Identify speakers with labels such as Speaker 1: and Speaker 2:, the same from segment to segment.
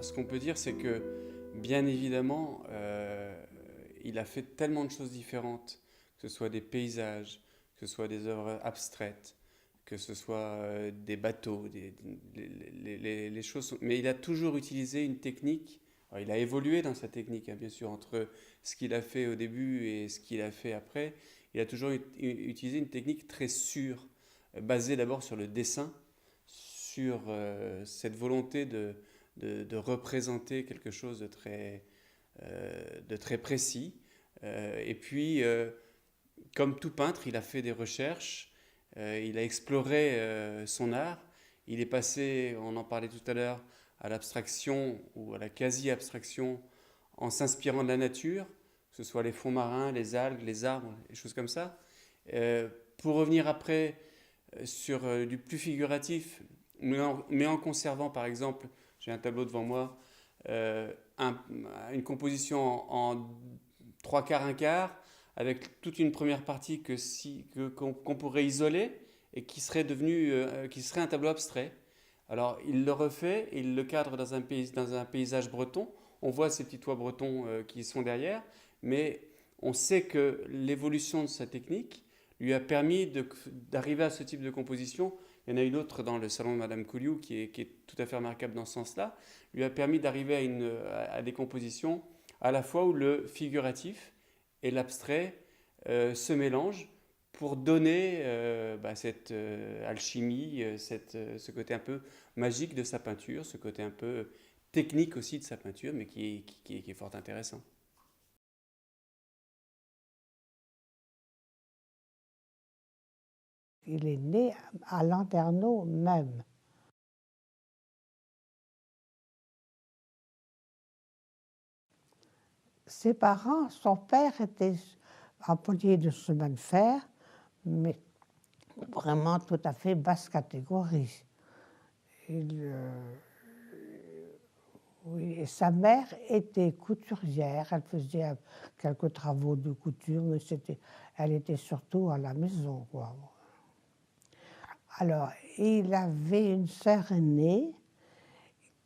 Speaker 1: Ce qu'on peut dire, c'est que, bien évidemment, il a fait tellement de choses différentes, que ce soit des paysages, que ce soit des œuvres abstraites, que ce soit des bateaux, les choses. Mais il a toujours utilisé une technique. Alors, il a évolué dans sa technique, hein, bien sûr, entre ce qu'il a fait au début et ce qu'il a fait après. Il a toujours utilisé une technique très sûre, basée d'abord sur le dessin, sur cette volonté de représenter quelque chose de très précis. Et puis, comme tout peintre, il a fait des recherches, il a exploré son art, il est passé, on en parlait tout à l'heure, à l'abstraction ou à la quasi-abstraction en s'inspirant de la nature, que ce soit les fonds marins, les algues, les arbres, des choses comme ça. Pour revenir après sur du plus figuratif, mais en conservant par exemple, j'ai un tableau devant moi, euh, un- une composition en trois quarts, un quart, avec toute une première partie qu'on pourrait isoler et qui serait un tableau abstrait. Alors il le refait, il le cadre dans un paysage breton. On voit ces petits toits bretons qui sont derrière, mais on sait que l'évolution de sa technique lui a permis d'arriver à ce type de composition. Il y en a une autre dans le salon de Madame Couliou qui est tout à fait remarquable dans ce sens-là. Lui a permis d'arriver à des compositions à la fois où le figuratif et l'abstrait se mélangent pour donner cette alchimie, ce côté un peu magique de sa peinture, ce côté un peu technique aussi de sa peinture, mais qui est fort intéressant.
Speaker 2: Il est né à Landerneau même. Ses parents, son père était employé de chemin de fer, mais vraiment tout à fait basse catégorie. Oui, et sa mère était couturière, elle faisait quelques travaux de couture, mais elle était surtout à la maison, quoi. Alors, il avait une sœur aînée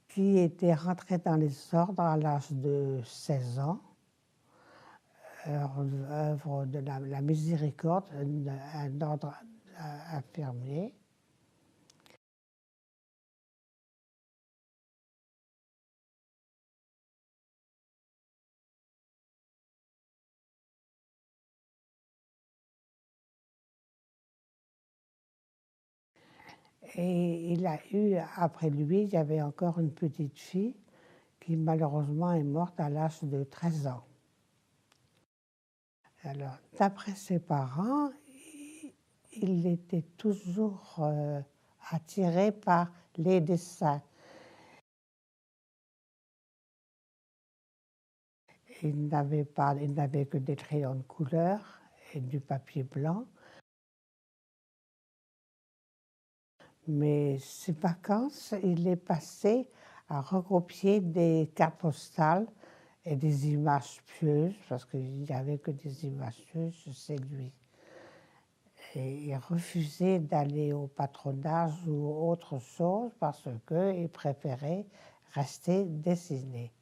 Speaker 2: qui était rentrée dans les ordres à l'âge de 16 ans, œuvre de la miséricorde, un ordre infirmier. Et il a eu, après lui, il y avait encore une petite fille qui malheureusement est morte à l'âge de 13 ans. Alors, d'après ses parents, il était toujours attiré par les dessins. Il n'avait que des crayons de couleur et du papier blanc. Mais ses vacances, il les passait à recopier des cartes postales et des images pieuses, parce qu'il n'y avait que des images pieuses chez lui. Et il refusait d'aller au patronage ou autre chose parce qu'il préférait rester dessiné.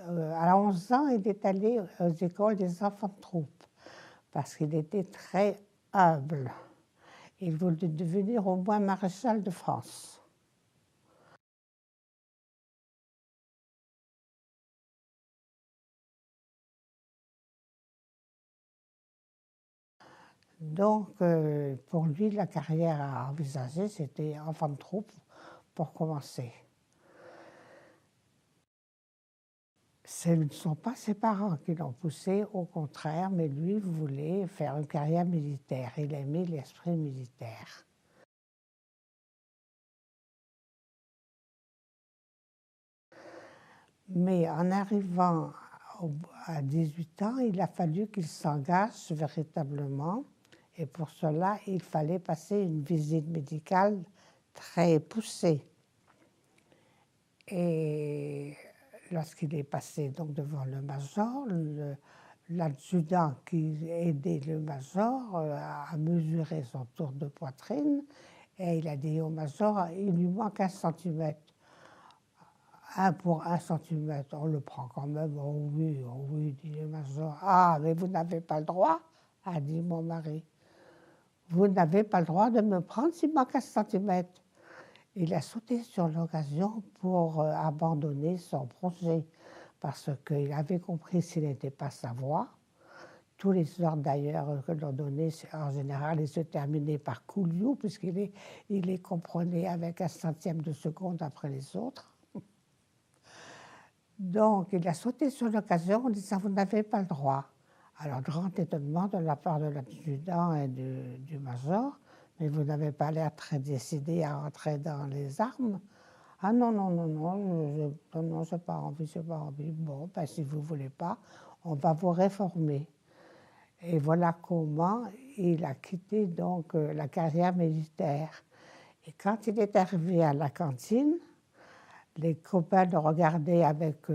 Speaker 2: À 11 ans, il est allé aux écoles des enfants de troupe parce qu'il était très humble. Il voulait devenir au moins maréchal de France. Donc, pour lui, la carrière à envisager, c'était enfant de troupe pour commencer. Ce ne sont pas ses parents qui l'ont poussé, au contraire, mais lui voulait faire une carrière militaire. Il aimait l'esprit militaire. Mais en arrivant à 18 ans, il a fallu qu'il s'engage véritablement. Et pour cela, il fallait passer une visite médicale très poussée. Et lorsqu'il est passé donc devant le major, l'adjudant qui aidait le major a mesuré son tour de poitrine et il a dit au major, il lui manque 1 cm. 1 pour 1 cm, on le prend quand même. Oh oui, dit le major. Ah, mais vous n'avez pas le droit, a dit mon mari. Vous n'avez pas le droit de me prendre s'il manque 1 cm. Il a sauté sur l'occasion pour abandonner son projet parce qu'il avait compris s'il n'était pas sa voix. Tous les ordres d'ailleurs que l'on donnait, en général, ils se terminaient par couliou puisqu'il les comprenait avec 1/100 de seconde après les autres. Donc, il a sauté sur l'occasion en disant « Vous n'avez pas le droit ». Alors, grand étonnement de la part de l'adjudant et du major, « Mais vous n'avez pas l'air très décidé à entrer dans les armes ». « Ah non, je n'ai pas envie, j'ai pas envie. Bon, ben, si vous ne voulez pas, on va vous réformer ». Et voilà comment il a quitté donc la carrière militaire. Et quand il est arrivé à la cantine, les copains le regardaient avec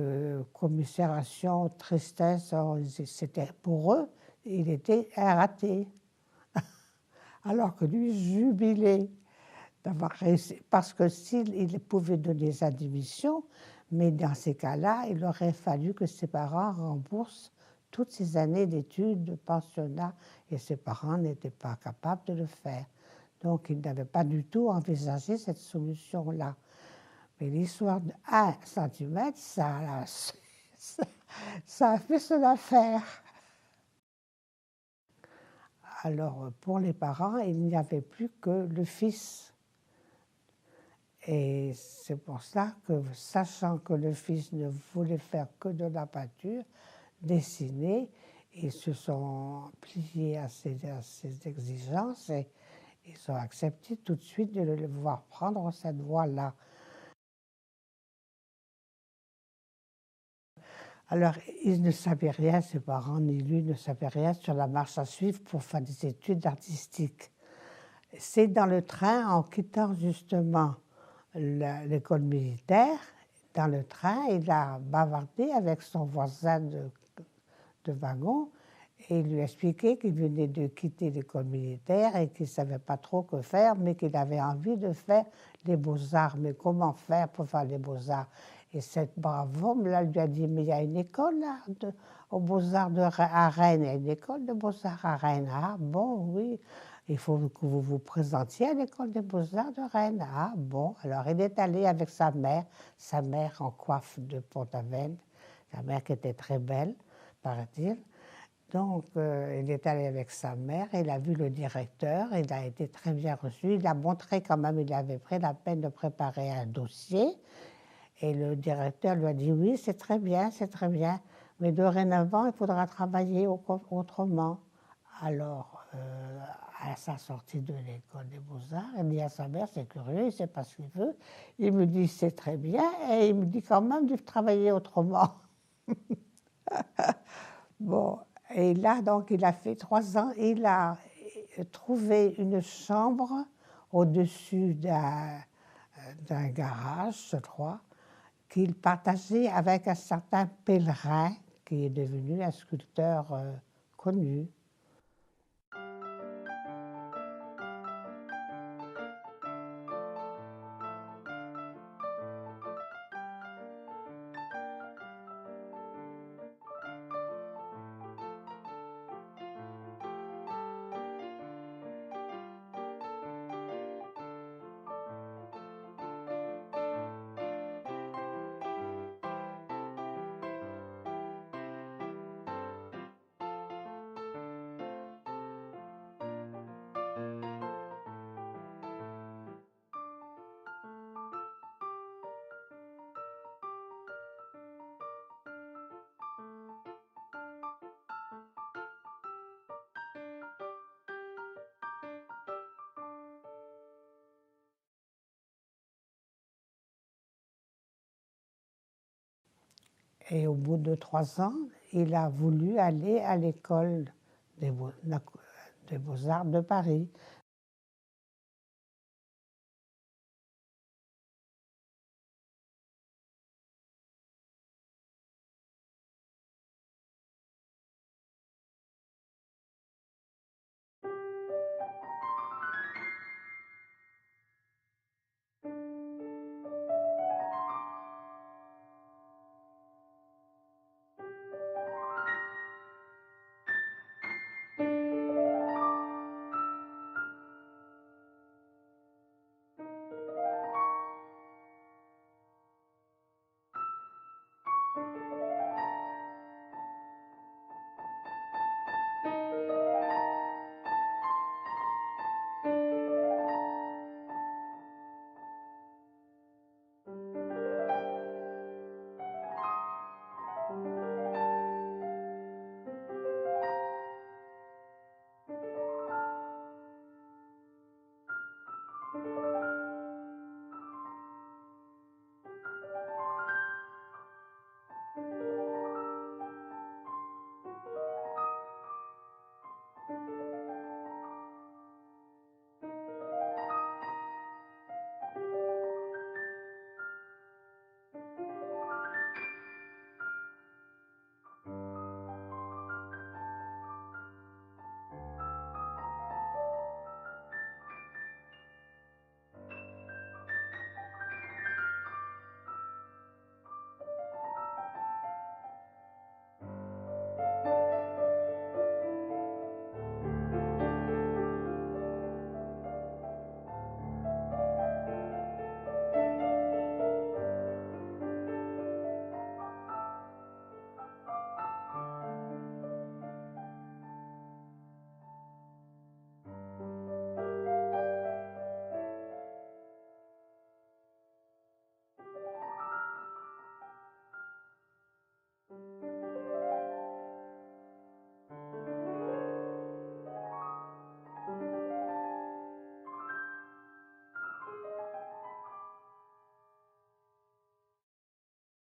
Speaker 2: commisération, tristesse. C'était pour eux, il était un raté. Alors que lui jubilait d'avoir réussi. Parce que s'il pouvait donner sa démission, mais dans ces cas-là, il aurait fallu que ses parents remboursent toutes ces années d'études, de pensionnat, et ses parents n'étaient pas capables de le faire. Donc, il n'avait pas du tout envisagé cette solution-là. Mais l'histoire de 1 cm, ça a fait son affaire. Alors, pour les parents, il n'y avait plus que le fils. Et c'est pour ça que, sachant que le fils ne voulait faire que de la peinture, dessiner, ils se sont pliés à ces exigences et ils ont accepté tout de suite de le voir prendre cette voie-là. Alors, ils ne savaient rien, ses parents ni lui ne savaient rien sur la marche à suivre pour faire des études artistiques. C'est dans le train, en quittant justement l'école militaire, dans le train, il a bavardé avec son voisin de wagon et il lui a expliqué qu'il venait de quitter l'école militaire et qu'il ne savait pas trop que faire, mais qu'il avait envie de faire les beaux-arts. Mais comment faire pour faire les beaux-arts? Et cette brave homme-là lui a dit, mais il y a une école là, aux Beaux-Arts à Rennes, il y a une école de Beaux-Arts à Rennes. Ah bon, oui, il faut que vous vous présentiez à l'école des Beaux-Arts de Rennes. Ah bon, alors il est allé avec sa mère en coiffe de Pont-Aven, sa mère qui était très belle, paraît-il. Donc, il est allé avec sa mère, il a vu le directeur, il a été très bien reçu, il a montré quand même, il avait pris la peine de préparer un dossier. Et le directeur lui a dit « Oui, c'est très bien, mais dorénavant, il faudra travailler autrement. » Alors, à sa sortie de l'école des Beaux-Arts, il dit à sa mère « C'est curieux, il ne sait pas ce qu'il veut. » Il me dit « C'est très bien, et il me dit quand même de travailler autrement. » Bon, et là, donc, il a fait 3 ans, il a trouvé une chambre au-dessus d'un garage, je crois, qu'il partageait avec un certain Pèlerin, qui est devenu un sculpteur connu. Et au bout de 3 ans, il a voulu aller à l'école des Beaux-Arts de Paris.